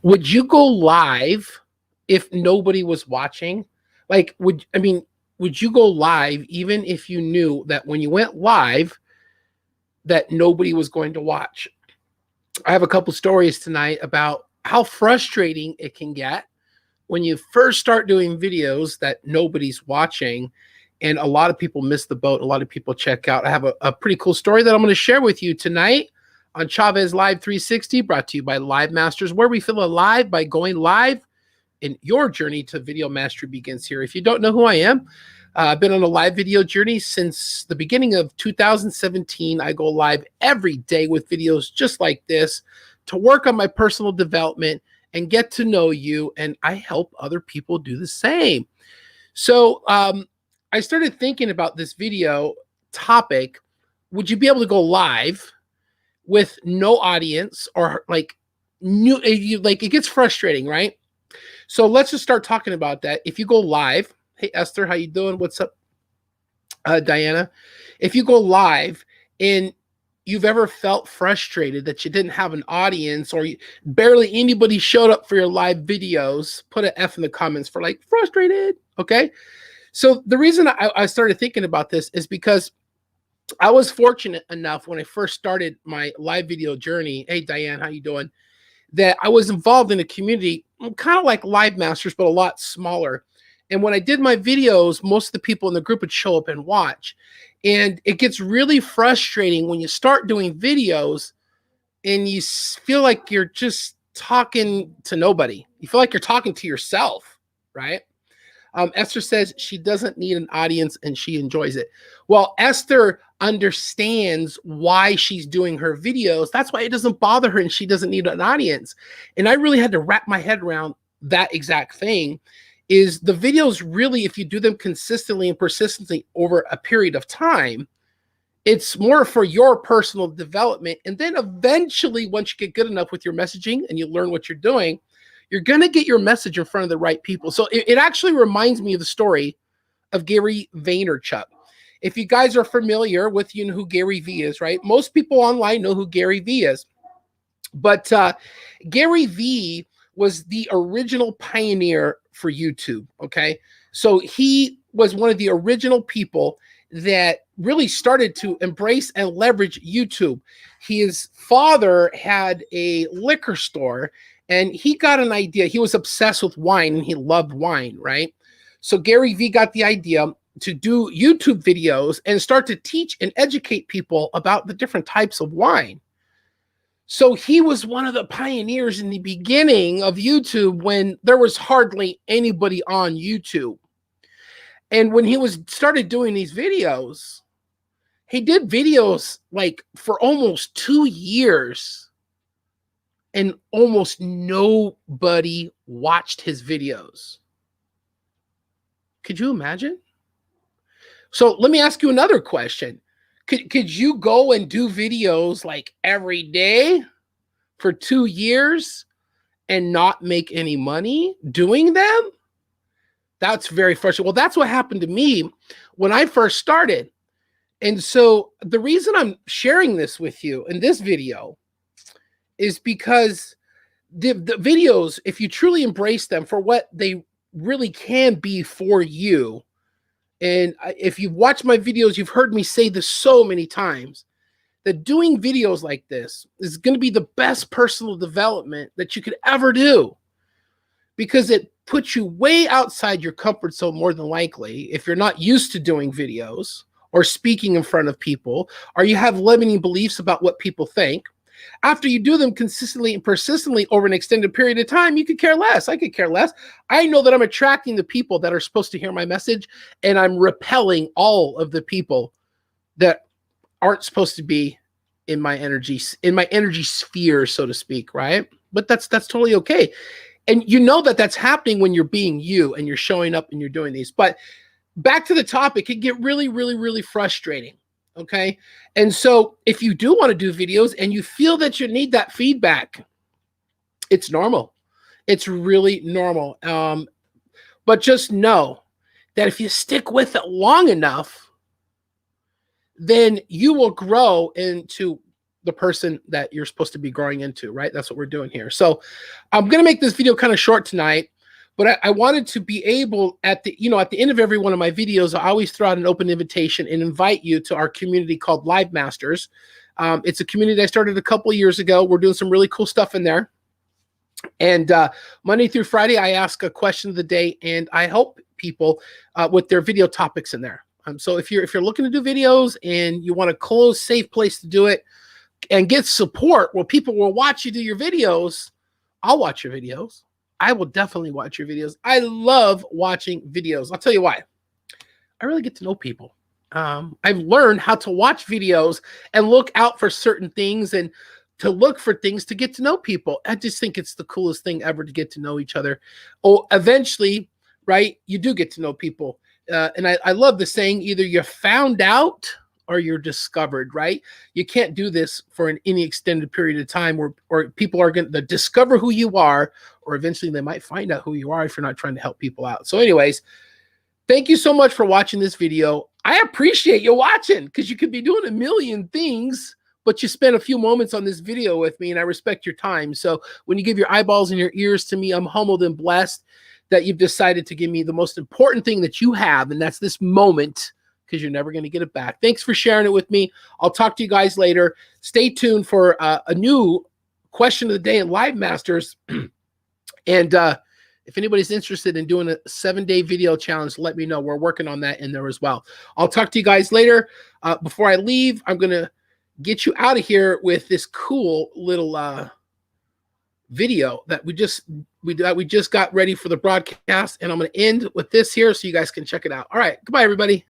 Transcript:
Would you go live if nobody was watching? Like, would you go live even if you knew that when you went live that nobody was going to watch? I have a couple stories tonight about how frustrating it can get when you first start doing videos that nobody's watching, and a lot of people miss the boat. A lot of people check out. I have a pretty cool story that I'm going to share with you tonight on Chavez Live 360, brought to you by Live Masters, where we feel alive by going live, and your journey to video mastery begins here. If you don't know who I am, I've been on a live video journey since the beginning of 2017. I go live every day with videos just like this to work on my personal development and get to know you, and I help other people do the same. So I started thinking about this video topic. Would you be able to go live with no audience, or like it gets frustrating, right? So let's just start talking about that. If you go live, hey Esther, how you doing? What's up, Diana? If you go live and you've ever felt frustrated that you didn't have an audience, or barely anybody showed up for your live videos, put an F in the comments for like frustrated. Okay. So the reason I started thinking about this is because I was fortunate enough when I first started my live video journey. Hey, Diane, how you doing? That I was involved in a community kind of like Live Masters, but a lot smaller. And when I did my videos, most of the people in the group would show up and watch. And it gets really frustrating when you start doing videos and you feel like you're just talking to nobody. You feel like you're talking to yourself, right? Esther says she doesn't need an audience and she enjoys it. Well, Esther understands why she's doing her videos. That's why it doesn't bother her and she doesn't need an audience. And I really had to wrap my head around that exact thing. Is the videos really, if you do them consistently and persistently over a period of time, it's more for your personal development. And then eventually, once you get good enough with your messaging and you learn what you're doing, you're going to get your message in front of the right people. So it actually reminds me of the story of Gary Vaynerchuk. If you guys are familiar with, you know who Gary Vee is, right? Most people online know who Gary Vee is. But Gary Vee was the original pioneer for YouTube, okay? So he was one of the original people that really started to embrace and leverage YouTube. His father had a liquor store, and he got an idea. He was obsessed with wine, and he loved wine, right? So Gary Vee got the idea to do YouTube videos and start to teach and educate people about the different types of wine. So he was one of the pioneers in the beginning of YouTube when there was hardly anybody on YouTube. And when he started doing these videos, he did videos like for almost 2 years, and almost nobody watched his videos. Could you imagine? So let me ask you another question. Could you go and do videos like every day for 2 years and not make any money doing them? That's very frustrating. Well, that's what happened to me when I first started. And so the reason I'm sharing this with you in this video is because the videos, if you truly embrace them for what they really can be for you, and if you've watched my videos, you've heard me say this so many times, that doing videos like this is going to be the best personal development that you could ever do, because it puts you way outside your comfort zone more than likely if you're not used to doing videos or speaking in front of people, or you have limiting beliefs about what people think. After you do them consistently and persistently over an extended period of time, you could care less. I could care less. I know that I'm attracting the people that are supposed to hear my message, and I'm repelling all of the people that aren't supposed to be in my energy sphere, so to speak, right? But that's totally okay. And you know that that's happening when you're being you and you're showing up and you're doing these. But back to the topic, it can get really, really, really frustrating. Okay. And so if you do want to do videos and you feel that you need that feedback, it's normal. It's really normal. But just know that if you stick with it long enough, then you will grow into the person that you're supposed to be growing into, right? That's what we're doing here. So I'm going to make this video kind of short tonight, but I wanted to be able at the end of every one of my videos, I always throw out an open invitation and invite you to our community called Live Masters. It's a community I started a couple of years ago. We're doing some really cool stuff in there. And Monday through Friday, I ask a question of the day, and I help people with their video topics in there. So if you're looking to do videos and you want a closed, safe place to do it and get support where people will watch you do your videos, I'll watch your videos. I will definitely watch your videos. I love watching videos. I'll tell you why. I really get to know people. I've learned how to watch videos and look out for certain things and to look for things to get to know people. I just think it's the coolest thing ever to get to know each other. Oh, eventually, right, you do get to know people. And I love the saying, either you're found out or you're discovered, right? You can't do this for any extended period of time or people are going to discover who you are, or eventually they might find out who you are if you're not trying to help people out. So anyways, thank you so much for watching this video. I appreciate you watching because you could be doing a million things, but you spent a few moments on this video with me and I respect your time. So when you give your eyeballs and your ears to me, I'm humbled and blessed that you've decided to give me the most important thing that you have, and that's this moment, because you're never going to get it back. Thanks for sharing it with me. I'll talk to you guys later. Stay tuned for a new question of the day in Live Masters. And if anybody's interested in doing a 7-day video challenge, let me know. We're working on that in there as well. I'll talk to you guys later. Before I leave, I'm going to get you out of here with this cool little video that we just got ready for the broadcast, and I'm going to end with this here so you guys can check it out. All right, goodbye everybody.